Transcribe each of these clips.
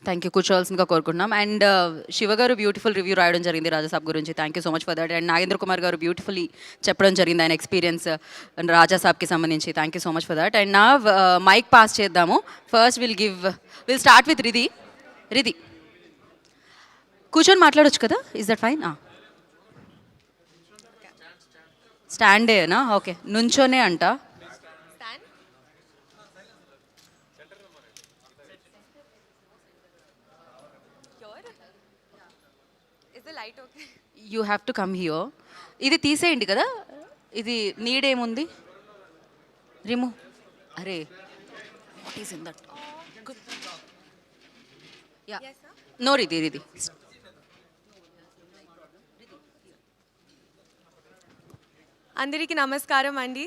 Thank you. కూర్చోవాల్సిందిగా కోరుకుంటున్నాం. And Shiva గారు beautiful review రాయడం జరిగింది రాజాసాబ్ గురించి. Thank you so much for that. And Nagendra Kumar గారు బ్యూటిఫుల్లీ చెప్పడం జరిగింది ఆయన ఎక్స్పీరియన్స్ రాజాసాబ్కి సంబంధించి. Thank you so much for that. And నా మైక్ పాస్ చేద్దాము. First will start with Ridhi. Ridhi కూర్చొని మాట్లాడొచ్చు కదా, ఇస్ దట్ ఫైన్? స్టాండేనా? ఓకే, నుంచోనే అంట. You have to come here. ఇది తీసేయండి కదా, ఇది నీడేముంది, రిమూవ్. అరే what is in that? Yeah, no Ridhi, Ridhi. అందరికీ నమస్కారం అండి.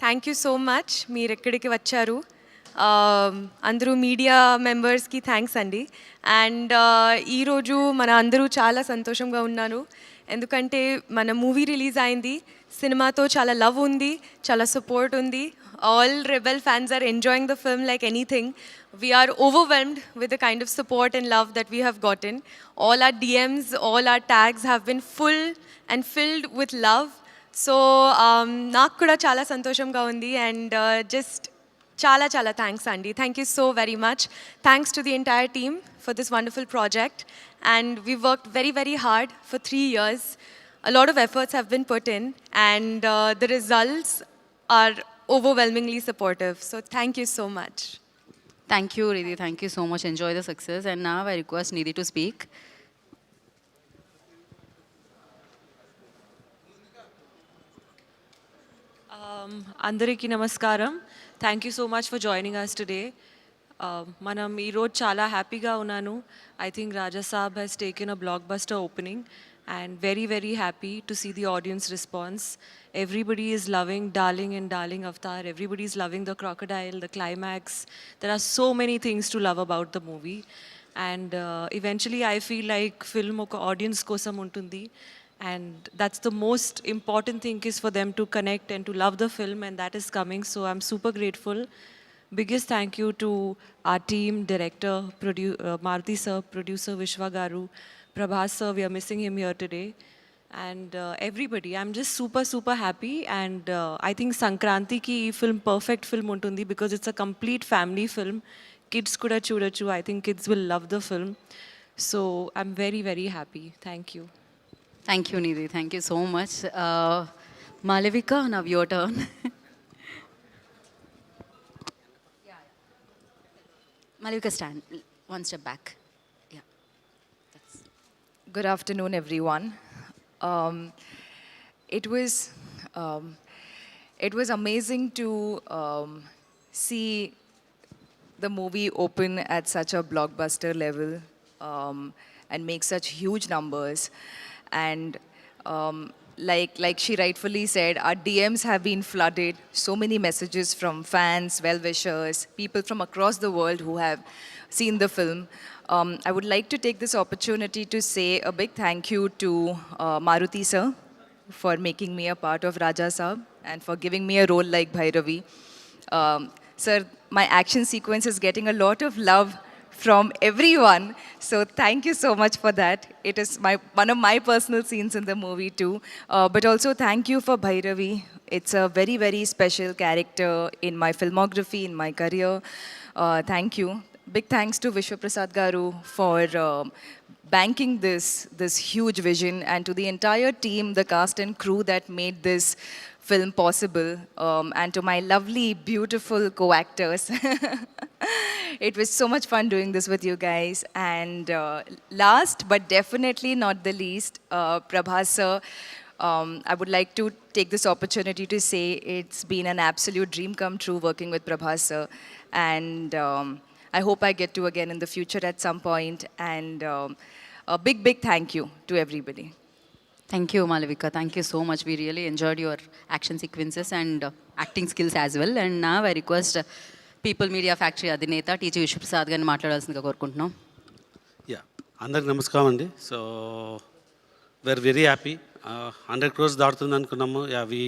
థ్యాంక్ యూ సో మచ్ మీరు ఎక్కడికి వచ్చారు. అందరూ మీడియా మెంబర్స్కి థ్యాంక్స్ అండి. అండ్ ఈరోజు మన అందరూ చాలా సంతోషంగా ఉన్నాను, ఎందుకంటే మన మూవీ రిలీజ్ అయింది. సినిమాతో చాలా లవ్ ఉంది, చాలా సపోర్ట్ ఉంది. All rebel fans are enjoying the film like anything. We are overwhelmed with the kind of support and love that we have gotten. All our DMs, all our tags have been full and filled with love. So నాకు కూడా చాలా సంతోషంగా ఉంది. And just చాలా చాలా thanks అండి. Thank you so very much. Thanks to the entire team for this wonderful project. And we worked very very hard for 3 years. A lot of efforts have been put in, and the results are overwhelmingly supportive. So thank you so much. Thank you, Ridhi. Thank you so much. Enjoy the success. And now I request Nidhi to speak. అందరికీ నమస్కారం. Thank you so much for joining us today. మనం ఈరోజు చాలా హ్యాపీగా ఉన్నాను. I think Raja Saab has taken a blockbuster opening and very very happy to see the audience response. Everybody is loving Darling and Darling Avatar. Everybody is loving the crocodile, the climax. There are so many things to love about the movie, and eventually I feel like film oka audience kosam untundi, and that's the most important thing is for them to connect and to love the film, and that is coming. So I'm super grateful. Biggest thank you to our team, director, Maruti sir, producer Vishwa Garu, Prabhas sir, we are missing him here today, and everybody. I'm just super happy, and I think Sankranti ki ee film perfect film untundi because it's a complete family film. Kids kuda chudochu. I think kids will love the film. So I'm very very happy. Thank you. Thank you, Nidhi. Thank you so much. Malavika, now your turn. Malavika, stand one step back. Yeah. Good afternoon, everyone. Um, it was amazing to see the movie open at such a blockbuster level and make such huge numbers. And like she rightfully said, our DMs have been flooded. So many messages from fans, well-wishers, people from across the world who have seen the film. I would like to take this opportunity to say a big thank you to Maruti sir for making me a part of Raja Saab and for giving me a role like Bhairavi. Sir, my action sequence is getting a lot of love from everyone, so thank you so much for that. It is one of my personal scenes in the movie too, but also thank you for Bhairavi. It's a very very special character in my filmography, in my career. Thank you. Big thanks to Vishwa Prasad Garu for banking this huge vision, and to the entire team, the cast and crew that made this film possible, and to my lovely, beautiful co-actors. It was so much fun doing this with you guys. And last but definitely not the least, Prabhas sir, I would like to take this opportunity to say it's been an absolute dream come true working with Prabhas sir, and I hope I get to again in the future at some point. And a big thank you to everybody. Thank you, Malavika. Thank you so much. We really enjoyed your action sequences and acting skills as well. And now I request People Media Factory Adhineta TG Vishwaprasad గారిని మాట్లాడాల్సిందిగా కోరుకుంటున్నాం. Yeah, అందరికి నమస్కారం అండి. So we are very happy. 100 crores దాటుతుంది అనుకున్నాము. Yeah, we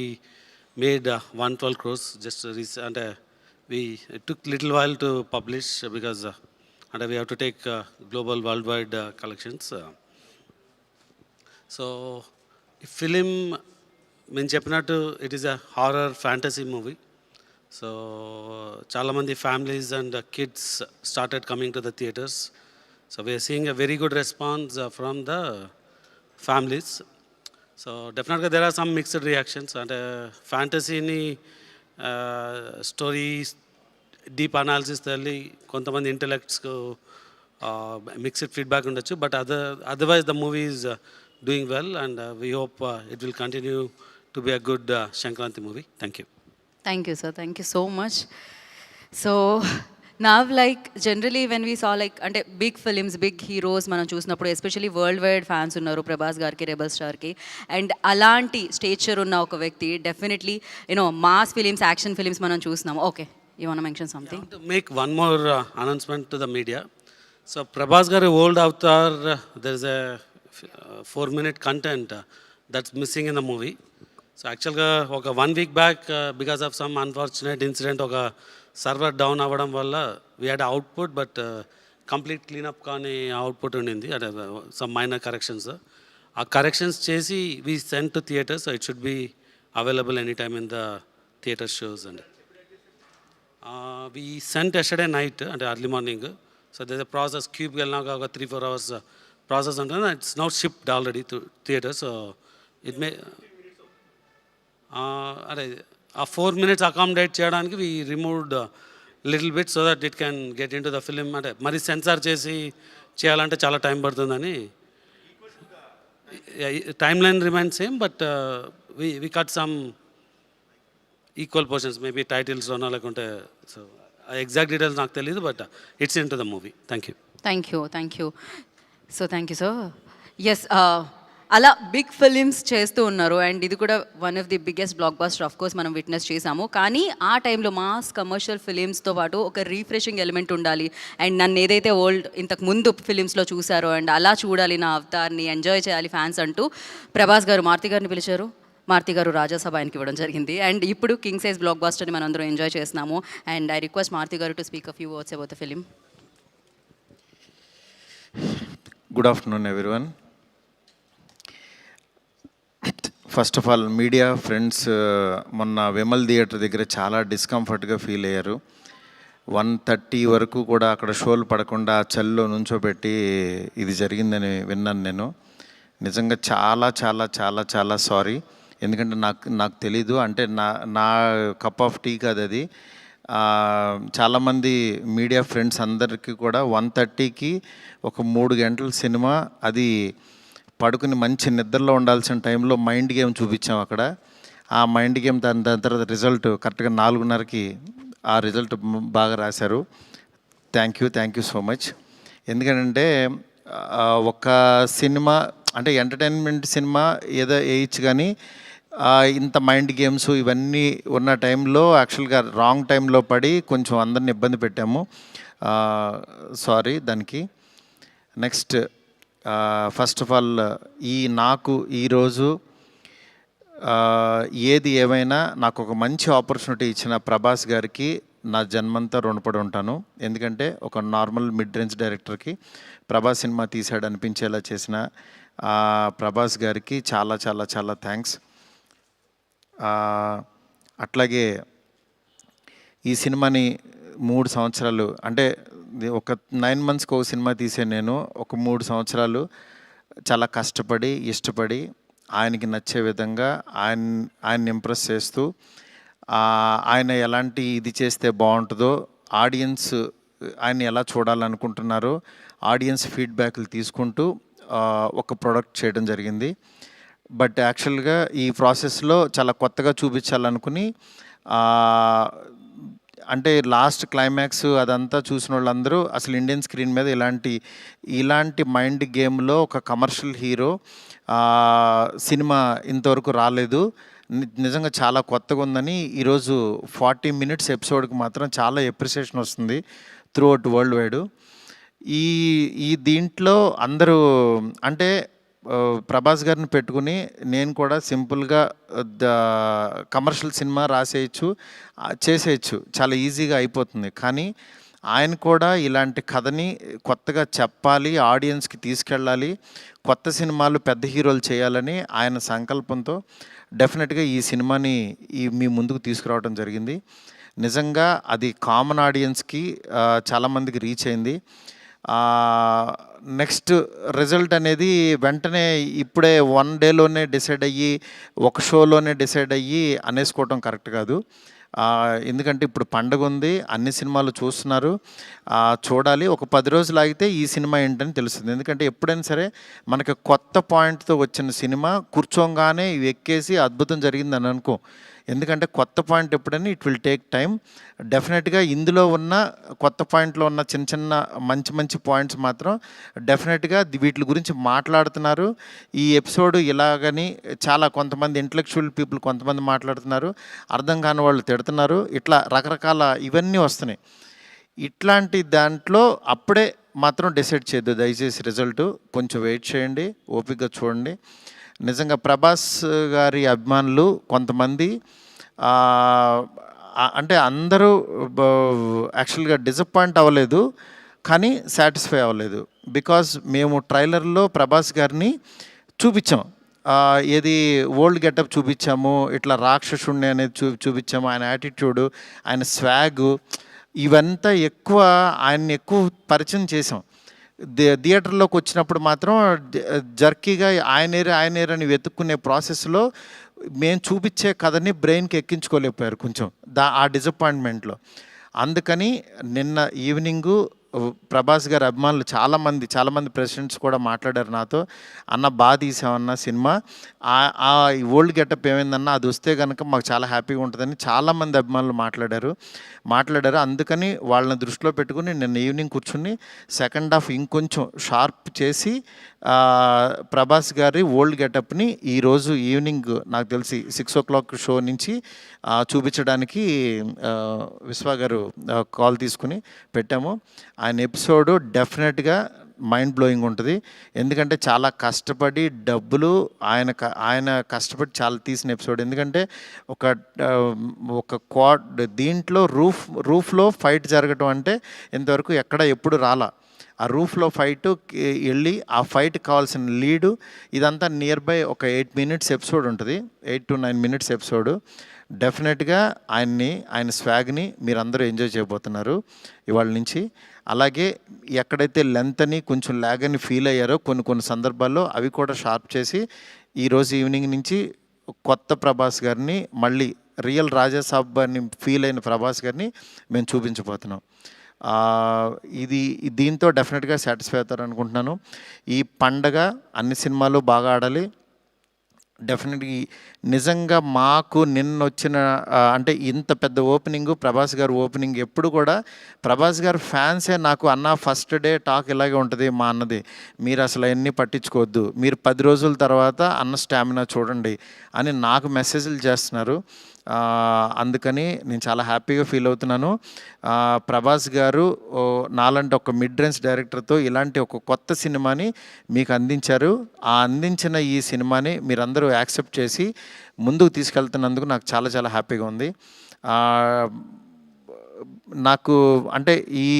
made 112 crores just అంటే we it took little while to publish because and we have to take global, worldwide collections. So, ఈ ఫిలిం మేము చెప్పినట్టు it is a horror fantasy movie. So చాలామంది families and kids started coming to the theatres. So we are seeing a very good response from the families. So డెఫినెట్గా there are some mixed reactions. అంటే ఫ్యాంటసీని story deep analysis తల్లి కొంతమంది ఇంటలెక్ట్స్కు mixed feedback ఉండొచ్చు. But otherwise the movie is doing well, and we hope it will continue to be a good Shankranti movie. Thank you. Thank you, sir. Thank you so much. So now, like, generally when we saw like అంటే big films, big heroes మనం చూసినప్పుడు especially world wide fans ఉన్నారు ప్రభాస్ గారికి, rebel స్టార్కి. And అలాంటి stature ఉన్న ఒక వ్యక్తి definitely you know mass films, action films మనం చూస్తున్నాము. Okay, you want to mention something? To make one more announcement to the media. So Prabhas garu old avatar, there is a 4-minute content that's missing in the movie. So actually oka 1 week back because of some unfortunate incident oka server down avadam valla we had output, but complete clean up kaani output undindi, some minor corrections. Aa corrections chesi we sent to theaters, so it should be available anytime in the theater shows. And we sent yesterday night and early morning. So there's a process, cube gelnaga oka 3-4 hours process ఉంటుంది. It's not shipped already to theatre. So it may అదే ఆ 4 minutes accommodate చేయడానికి we removed little bit so that it can get in to the film. అంటే మరి censor చేసి చేయాలంటే చాలా time పడుతుందని. Time line remain same, but we cut some equal portions, maybe టైటిల్స్లోనో లేకుంటే. సో ఎగ్జాక్ట్ డీటెయిల్స్ నాకు తెలియదు, but it's in to the movie. Thank you. Thank you. So thank you sir. Yes, అలా big films చేస్తూ ఉన్నారు. And ఇది కూడా one of the biggest block buster of course మనం విట్నెస్ చేసాము. కానీ ఆ టైంలో మాస్ కమర్షియల్ ఫిలిమ్స్తో పాటు ఒక రీఫ్రెషింగ్ ఎలిమెంట్ ఉండాలి. అండ్ నన్ను ఏదైతే ఇంతకు ముందు ఫిలిమ్స్లో చూసారో అండ్ అలా చూడాలి, నా అవతార్ని ఎంజాయ్ చేయాలి ఫ్యాన్స్ అంటూ ప్రభాస్ గారు మారుతి గారిని పిలిచారు. మారుతి గారు రాజాసభ ఆయనకి ఇవ్వడం జరిగింది. అండ్ ఇప్పుడు కింగ్ సైజ్ బ్లాక్ బస్టర్ని మనం అందరం ఎంజాయ్ చేస్తున్నాము. అండ్ ఐ రిక్వెస్ట్ మారుతి గారు to speak a few words about the film. Good afternoon, everyone. First of all media friends, మొన్న విమల్ థియేటర్ దగ్గర చాలా డిస్కంఫర్ట్గా ఫీల్ అయ్యారు. 1:30 వరకు కూడా అక్కడ షోలు పడకుండా చలిలో నుంచోబెట్టి ఇది జరిగిందని విన్నాను నేను. నిజంగా చాలా చాలా చాలా చాలా సారీ. ఎందుకంటే నాకు తెలీదు, అంటే నా కప్ ఆఫ్ టీ కాదు అది. చాలామంది మీడియా ఫ్రెండ్స్ అందరికీ కూడా 1:30కి ఒక 3 గంటల సినిమా, అది పడుకుని మంచి నిద్రలో ఉండాల్సిన టైంలో మైండ్ గేమ్ చూపించాం అక్కడ. ఆ మైండ్ గేమ్ దాని తర్వాత రిజల్ట్ కరెక్ట్గా 4:30కి ఆ రిజల్ట్ బాగా రాశారు. Thank you so much. ఎందుకంటే ఒక సినిమా అంటే ఎంటర్టైన్మెంట్ సినిమా ఏదో వేయచ్చు, కానీ ఇంత మైండ్ గేమ్స్ ఇవన్నీ ఉన్న టైంలో యాక్చువల్గా రాంగ్ టైంలో పడి కొంచెం అందరిని ఇబ్బంది పెట్టాము. సారీ దానికి. నెక్స్ట్, ఫస్ట్ ఆఫ్ ఆల్ నాకు ఈరోజు ఏది ఏమైనా నాకు ఒక మంచి ఆపర్చునిటీ ఇచ్చిన ప్రభాస్ గారికి నా జన్మంతా రుణపడి ఉంటాను. ఎందుకంటే ఒక నార్మల్ మిడ్ రేంజ్ డైరెక్టర్కి ప్రభాస్ సినిమా తీసాడు అనిపించేలా చేసిన ప్రభాస్ గారికి చాలా చాలా చాలా థ్యాంక్స్. అట్లాగే ఈ సినిమాని 3 సంవత్సరాలు, అంటే ఒక 9 monthsకి ఒక సినిమా తీసే నేను ఒక 3 సంవత్సరాలు చాలా కష్టపడి ఇష్టపడి ఆయనకి నచ్చే విధంగా ఆయన్ని ఇంప్రెస్ చేస్తూ, ఆయన ఎలాంటి ఇది చేస్తే బాగుంటుందో, ఆడియన్స్ ఆయన ఎలా చూడాలనుకుంటున్నారో ఆడియన్స్ ఫీడ్బ్యాక్లు తీసుకుంటూ ఒక ప్రోడక్ట్ చేయడం జరిగింది. బట్ యాక్చువల్గా ఈ ప్రాసెస్లో చాలా కొత్తగా చూపించాలనుకుని, అంటే లాస్ట్ క్లైమాక్స్ అదంతా చూసిన వాళ్ళందరూ అసలు ఇండియన్ స్క్రీన్ మీద ఇలాంటి మైండ్ గేమ్లో ఒక కమర్షియల్ హీరో సినిమా ఇంతవరకు రాలేదు, నిజంగా చాలా కొత్తగా ఉందని ఈరోజు 40 minutes ఎపిసోడ్కి మాత్రం చాలా ఎప్రిసియేషన్ వస్తుంది త్రూ అవుట్ వరల్డ్ వైడ్. ఈ దీంట్లో అందరూ అంటే ప్రభాస్ గారిని పెట్టుకుని నేను కూడా సింపుల్గా కమర్షియల్ సినిమా రాసేయచ్చు, చేసేయచ్చు, చాలా ఈజీగా అయిపోతుంది. కానీ ఆయన కూడా ఇలాంటి కథని కొత్తగా చెప్పాలి, ఆడియన్స్కి తీసుకెళ్ళాలి, కొత్త సినిమాలు పెద్ద హీరోలు చేయాలని ఆయన సంకల్పంతో డెఫినెట్గా ఈ సినిమాని మీ ముందుకు తీసుకురావడం జరిగింది. నిజంగా అది కామన్ ఆడియన్స్కి చాలామందికి రీచ్ అయింది. నెక్స్ట్ రిజల్ట్ అనేది వెంటనే ఇప్పుడే 1 డేలోనే డిసైడ్ అయ్యి, ఒక షోలోనే డిసైడ్ అయ్యి అనేసుకోవటం కరెక్ట్ కాదు. ఎందుకంటే ఇప్పుడు పండగ ఉంది, అన్ని సినిమాలు చూస్తున్నారు, చూడాలి. ఒక 10 రోజులు ఆగితే ఈ సినిమా ఏంటని తెలుస్తుంది. ఎందుకంటే ఎప్పుడైనా సరే మనకి కొత్త పాయింట్తో వచ్చిన సినిమా కూర్చోగానే ఎక్కేసి అద్భుతం జరిగిందని అనుకో. ఎందుకంటే కొత్త పాయింట్ ఎప్పుడైనా ఇట్ విల్ టేక్ టైం. డెఫినెట్గా ఇందులో ఉన్న కొత్త పాయింట్లో ఉన్న చిన్న చిన్న మంచి పాయింట్స్ మాత్రం డెఫినెట్గా వీటి గురించి మాట్లాడుతున్నారు. ఈ ఎపిసోడ్ ఇలాగని చాలా కొంతమంది ఇంటలెక్చువల్ పీపుల్ కొంతమంది మాట్లాడుతున్నారు, అర్థం కాని వాళ్ళు తిడుతున్నారు, ఇట్లా రకరకాల ఇవన్నీ వస్తున్నాయి. ఇట్లాంటి దాంట్లో అప్పుడే మాత్రం డిసైడ్ చేయొద్దు దయచేసి. రిజల్ట్ కొంచెం వెయిట్ చేయండి, ఓపికగా చూడండి. నిజంగా ప్రభాస్ గారి అభిమానులు కొంతమంది అంటే అందరూ యాక్చువల్గా డిసప్పాయింట్ అవ్వలేదు, కానీ సాటిస్ఫై అవ్వలేదు. బికాజ్ మేము ట్రైలర్లో ప్రభాస్ గారిని చూపించాం, ఏది ఓల్డ్ గెటప్ చూపించాము, ఇట్లా రాక్షసుణ్ణి అనేది చూపించాము, ఆయన యాటిట్యూడు, ఆయన స్వాగు, ఇవంతా ఆయన్ని ఎక్కువ పరిచయం చేసాం. థియేటర్లోకి వచ్చినప్పుడు మాత్రం జర్కీగా ఆయనేరని వెతుక్కునే ప్రాసెస్లో మేము చూపించే కథని బ్రెయిన్కి ఎక్కించుకోలేకపోయారు కొంచెం ఆ డిసప్పాయింట్మెంట్లో. అందుకని నిన్న ఈవినింగు ప్రభాస్ గారి అభిమానులు చాలామంది ప్రెసిడెంట్స్ కూడా మాట్లాడారు నాతో, అన్న బాగా తీసామన్న సినిమా, ఆ ఓల్డ్ గెటప్ ఏమైందన్నా అది వస్తే కనుక మాకు చాలా హ్యాపీగా ఉంటుందని చాలామంది అభిమానులు మాట్లాడారు. అందుకని వాళ్ళని దృష్టిలో పెట్టుకుని నిన్న ఈవినింగ్ కూర్చుని సెకండ్ హాఫ్ ఇంకొంచెం షార్ప్ చేసి ప్రభాస్ గారి ఓల్డ్ గెటప్ని ఈరోజు ఈవినింగ్ నాకు తెలిసి 6 o'clock షో నుంచి చూపించడానికి విశ్వ గారు కాల్ తీసుకుని పెట్టాము. ఆయన ఎపిసోడు డెఫినెట్గా మైండ్ బ్లోయింగ్ ఉంటుంది. ఎందుకంటే చాలా కష్టపడి డబ్బులు ఆయన కష్టపడి చాలా తీసిన ఎపిసోడ్. ఎందుకంటే ఒక క్వాడ్ దీంట్లో రూఫ్లో ఫైట్ జరగటం అంటే ఇంతవరకు ఎప్పుడు రాలా. ఆ రూఫ్లో ఫైట్ వెళ్ళి ఆ ఫైట్ కావాల్సిన లీడు ఇదంతా నియర్ బై ఒక 8 minutes ఎపిసోడ్ ఉంటుంది, 8 to 9 minutes ఎపిసోడు. డెఫినెట్గా ఆయన స్వాగ్ని మీరందరూ ఎంజాయ్ చేయబోతున్నారు ఇవాళ నుంచి. అలాగే ఎక్కడైతే లెంత్ అని కొంచెం ల్యాగ్ అని ఫీల్ అయ్యారో కొన్ని సందర్భాల్లో అవి కూడా షార్ప్ చేసి ఈరోజు ఈవినింగ్ నుంచి కొత్త ప్రభాస్ గారిని, మళ్ళీ రియల్ రాజాసాబ్ అని ఫీల్ అయిన ప్రభాస్ గారిని మేము చూపించబోతున్నాం. దీంతో డెఫినెట్గా సాటిస్ఫై అవుతారు అనుకుంటున్నాను. ఈ పండగ అన్ని సినిమాలు బాగా ఆడాలి. డెఫినెట్గా నిజంగా మాకు నిన్న వచ్చిన అంటే ఇంత పెద్ద ఓపెనింగు, ప్రభాస్ గారు ఓపెనింగ్ ఎప్పుడు కూడా ప్రభాస్ గారు ఫ్యాన్సే నాకు అన్న ఫస్ట్ డే టాక్ ఇలాగే ఉంటుంది మా అన్నది, మీరు అసలు అవన్నీ పట్టించుకోవద్దు, మీరు 10 రోజుల తర్వాత అన్న స్టామినా చూడండి అని నాకు మెసేజ్లు చేస్తున్నారు. అందుకని నేను చాలా హ్యాపీగా ఫీల్ అవుతున్నాను. ప్రభాస్ గారు నాలాంటి ఒక మిడ్ రేంజ్ డైరెక్టర్తో ఇలాంటి ఒక కొత్త సినిమాని మీకు అందించారు. అందించిన ఈ సినిమాని మీరందరూ యాక్సెప్ట్ చేసి ముందుకు తీసుకెళ్తున్నందుకు నాకు చాలా హ్యాపీగా ఉంది. నాకు అంటే ఈ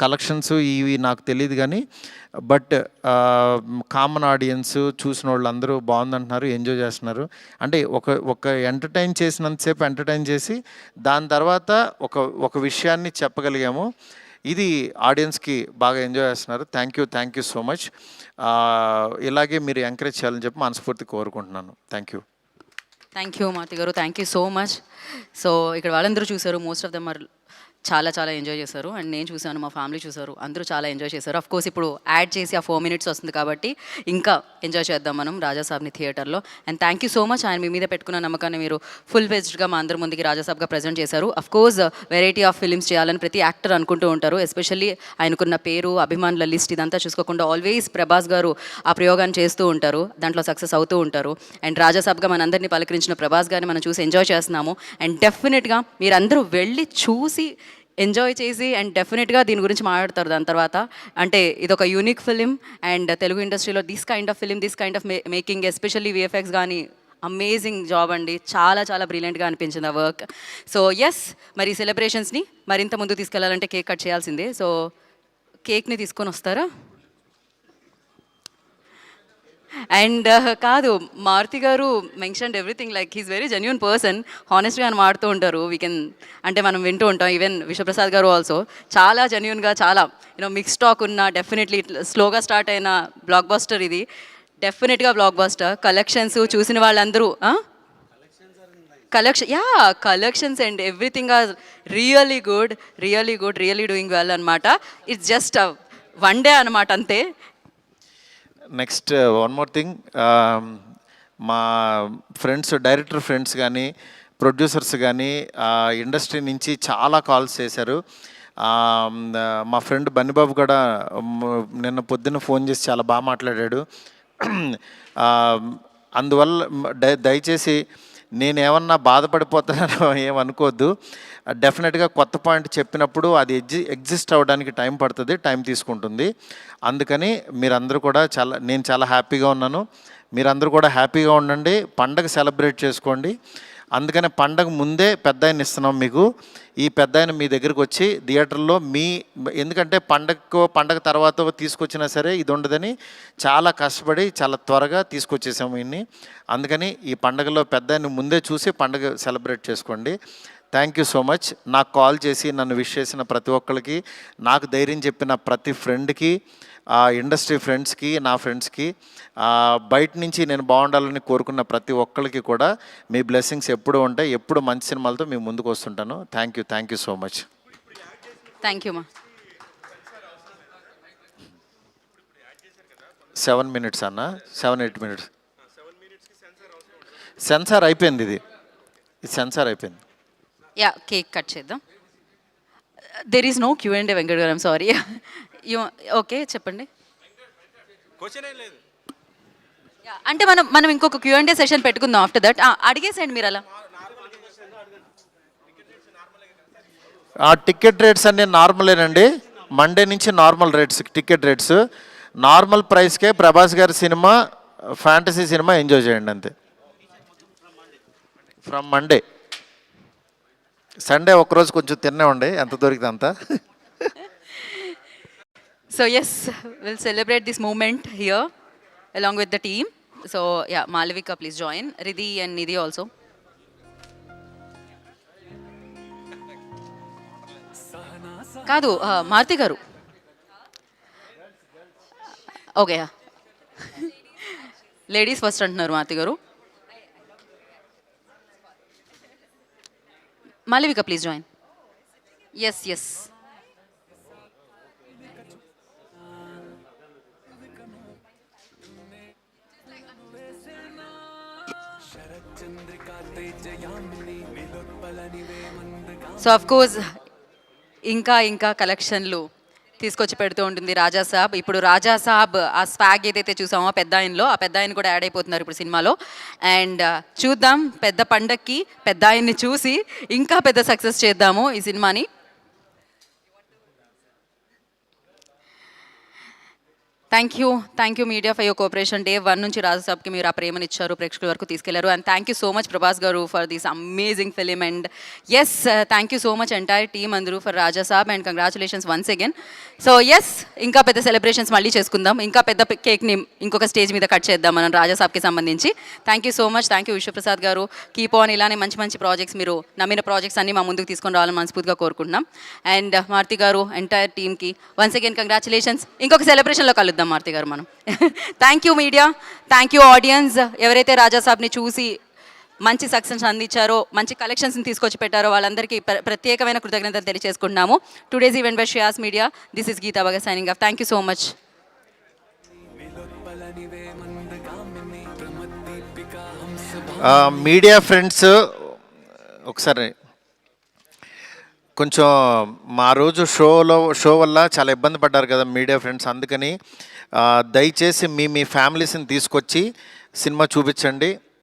కలెక్షన్స్ ఇవి నాకు తెలియదు కానీ బట్ కామన్ ఆడియన్స్ చూసిన వాళ్ళు అందరూ బాగుందంటున్నారు, ఎంజాయ్ చేస్తున్నారు. అంటే ఒక ఎంటర్టైన్ చేసినంతసేపు ఎంటర్టైన్ చేసి దాని తర్వాత ఒక విషయాన్ని చెప్పగలిగాము. ఇది ఆడియన్స్కి బాగా ఎంజాయ్ చేస్తున్నారు. Thank you so much. ఇలాగే మీరు ఎంకరేజ్ చేయాలని చెప్పి మనస్ఫూర్తి కోరుకుంటున్నాను. థ్యాంక్ యూ మారుతి గారు, thank you so much. So ఇక్కడ వాళ్ళందరూ చూసారు, మోస్ట్ ఆఫ్ దెమ్ ఆర్ చాలా ఎంజాయ్ చేశారు. అండ్ నేను చూశాను, మా ఫ్యామిలీ చూశారు, అందరూ చాలా ఎంజాయ్ చేశారు. అఫ్ కోర్స్ ఇప్పుడు యాడ్ చేసి ఆ 4 minutes వస్తుంది కాబట్టి ఇంకా ఎంజాయ్ చేద్దాం మనం రాజాసాబ్ని థియేటర్లో. And thank you so much, ఆయన మీ మీద పెట్టుకున్న నమ్మకాన్ని మీరు ఫుల్ ఫెజ్డ్గా మా అందరి ముందుకి రాజాసాబ్గా ప్రజెంట్ చేశారు. Of course variety of films చేయాలని ప్రతి యాక్టర్ అనుకుంటూ ఉంటారు. ఎస్పెషల్లీ ఆయనకున్న పేరు, అభిమానుల లిస్ట్ ఇదంతా చూసుకోకుండా ఆల్వేస్ ప్రభాస్ గారు ఆ ప్రయోగాన్ని చేస్తూ ఉంటారు, దాంట్లో సక్సెస్ అవుతూ ఉంటారు. అండ్ రాజాసాబ్గా మనందరినీ పలకరించిన ప్రభాస్ గారిని మనం చూసి ఎంజాయ్ చేస్తున్నాము. అండ్ డెఫినెట్గా మీరందరూ వెళ్ళి చూసి ఎంజాయ్ చేసి అండ్ డెఫినెట్గా దీని గురించి మాట్లాడతారు దాని తర్వాత. అంటే ఇదొక యూనిక్ ఫిలిం అండ్ తెలుగు ఇండస్ట్రీలో this kind of making, especially VFX కానీ అమేజింగ్ జాబ్ అండి, చాలా చాలా బ్రిలియంట్గా అనిపించింది ఆ వర్క్. సో ఎస్, మరి సెలబ్రేషన్స్ని మరింత ముందు తీసుకెళ్లాలంటే కేక్ కట్ చేయాల్సిందే. సో కేక్ని తీసుకొని వస్తారా? అండ్ కాదు, Maruthi garu mentioned everything, like he's very genuine person, హానెస్ట్గా అని మాడుతూ ఉంటారు. వీ కెన్ అంటే మనం వింటూ ఉంటాం. ఈవెన్ విశ్వప్రసాద్ గారు ఆల్సో చాలా జెన్యున్గా, చాలా మిక్స్ టాక్ ఉన్న, డెఫినెట్లీ స్లోగా స్టార్ట్ అయిన బ్లాక్ బస్టర్ ఇది. డెఫినెట్గా బ్లాక్ బస్టర్. కలెక్షన్స్ చూసిన వాళ్ళందరూ collections and everything are really good, really doing well అనమాట. ఇట్స్ జస్ట్ వన్ డే అనమాట, అంతే. నెక్స్ట్ వన్ మోర్ థింగ్, మా ఫ్రెండ్స్, డైరెక్టర్ ఫ్రెండ్స్ కానీ, ప్రొడ్యూసర్స్ కానీ ఇండస్ట్రీ నుంచి చాలా కాల్స్ చేశారు. మా ఫ్రెండ్ బన్నిబాబు కూడా నిన్న పొద్దున్న ఫోన్ చేసి చాలా బాగా మాట్లాడాడు. అందువల్ల దయచేసి నేనేమన్నా బాధపడిపోతానో ఏమనుకోవద్దు. డెఫినెట్గా కొత్త పాయింట్ చెప్పినప్పుడు అది ఎగ్జిస్ట్ అవ్వడానికి టైం పడుతుంది, టైం తీసుకుంటుంది. అందుకని మీరందరూ కూడా నేను చాలా హ్యాపీగా ఉన్నాను. మీరందరూ కూడా హ్యాపీగా ఉండండి, పండగ సెలబ్రేట్ చేసుకోండి. అందుకని పండగ ముందే పెద్ద ఆయన ఇస్తున్నాం మీకు. ఈ పెద్ద ఆయన మీ దగ్గరికి వచ్చి థియేటర్లో ఎందుకంటే పండగ తర్వాత తీసుకొచ్చినా సరే ఇది ఉండదని చాలా కష్టపడి చాలా త్వరగా తీసుకొచ్చేసాము ఇన్ని. అందుకని ఈ పండగలో పెద్ద ఆయన ముందే చూసి పండగ సెలబ్రేట్ చేసుకోండి. Thank you so much. నాకు కాల్ చేసి నన్ను విష్ చేసిన ప్రతి ఒక్కరికి, నాకు ధైర్యం చెప్పిన ప్రతి ఫ్రెండ్కి, ఇండస్ట్రీ ఫ్రెండ్స్కి, నా ఫ్రెండ్స్కి, బయట నుంచి నేను బాగుండాలని కోరుకున్న ప్రతి ఒక్కరికి కూడా మీ బ్లెస్సింగ్స్ ఎప్పుడూ ఉంటాయి. ఎప్పుడు మంచి సినిమాలతో మీ ముందుకు వస్తుంటాను. Thank you so much. Thank you మా. 7 minutes అన్న, 7-8 minutes. సెన్సార్ అయిపోయింది, ఇది సెన్సార్ అయిపోయింది. యా, కేక్ కట్ చేద్దాం. There is no Q and Venkat garu, I'm sorry. Okay, చెప్పండి. అంటే మనం ఇంకొక క్యూ అండ్ సెషన్ పెట్టుకుందాం ఆఫ్టర్ దట్. అడిగేసేయండి మీరు అలా. టికెట్ రేట్స్ అన్నీ నార్మలేనండి. మండే నుంచి normal rates, ticket rates normal ప్రైస్కే ప్రభాస్ గారి సినిమా, ఫ్యాంటసీ సినిమా ఎంజాయ్ చేయండి అంతే. From Monday. సండే ఒకరోజు కొంచెం తిన్నే ఉండే, ఎంత దొరికితే అంత. So yes, we'll celebrate this moment here along with the team. So yeah, Malavika, please join. Riddhi and Nidhi also. కాదు, మారుతి గారు. ఓకే, లేడీస్ ఫస్ట్ అంటున్నారు మారుతి గారు. Malavika, please join. Yes. So of course ఇంకా కలెక్షన్లు తీసుకొచ్చి పెడుతూ ఉంటుంది రాజా సాబ్. ఇప్పుడు రాజా సాబ్ ఆ స్వాగ్ ఏదైతే చూసామో పెద్ద ఆయనలో, ఆ పెద్ద ఆయన కూడా యాడ్ అయిపోతున్నారు ఇప్పుడు సినిమాలో. అండ్ చూద్దాం, పెద్ద పండక్కి పెద్ద ఆయన్ని చూసి ఇంకా పెద్ద సక్సెస్ చేద్దాము ఈ సినిమాని. Thank you media for your cooperation. Day 1 నుంచి రాజు సాబ్కి మీరు ఆ ప్రేమనిచ్చారు, ప్రేక్షకుల వరకు తీసుకెళ్లారు. And thank you so much Prabhas garu for this amazing film. And yes, thank you so much entire team అందరూ for Raja Saab. And congratulations once again. So yes, ఇంకా పెద్ద celebrations మళ్ళీ చేసుకుందాం, ఇంకా పెద్ద కేక్ని ఇంకొక స్టేజ్ మీద కట్ చేద్దాం మనం రాజా సాబ్కి సంబంధించి. Thank you so much. Thank you Vishwaprasad garu. Keep on ఇలానే మంచి ప్రాజెక్ట్స్, మీరు నమ్మిన ప్రాజెక్ట్స్ అన్ని మా ముందుకు తీసుకొని రావాలని మనస్ఫూర్తిగా కోరుకుంటున్నాం. అండ్ మారుతి గారు, ఎంటైర్ టీమ్కి వన్స్ అగైన్ కంగ్రాచులేషన్స్. ఇంకొక సెలబ్రేషన్లో కలుద్దాం మారుతి గారు మనం. Thank you media, thank you audience, ఎవరైతే రాజా సాబ్ని చూసి మంచి సక్సెస్ అందించారో, మంచి కలెక్షన్స్ని తీసుకొచ్చి పెట్టారో వాళ్ళందరికీ ప్రత్యేకమైన కృతజ్ఞతలు తెలియజేసుకుంటున్నాము. Today's event by Shreyas media. This is Geeta Bhagat signing off. Thank you so much. Media friends, ఒకసారి కొంచెం మా రోజు షో వల్ల చాలా ఇబ్బంది పడ్డారు కదా మీడియా ఫ్రెండ్స్. అందుకని దయచేసి మీ ఫ్యామిలీస్ని తీసుకొచ్చి సినిమా చూపించండి.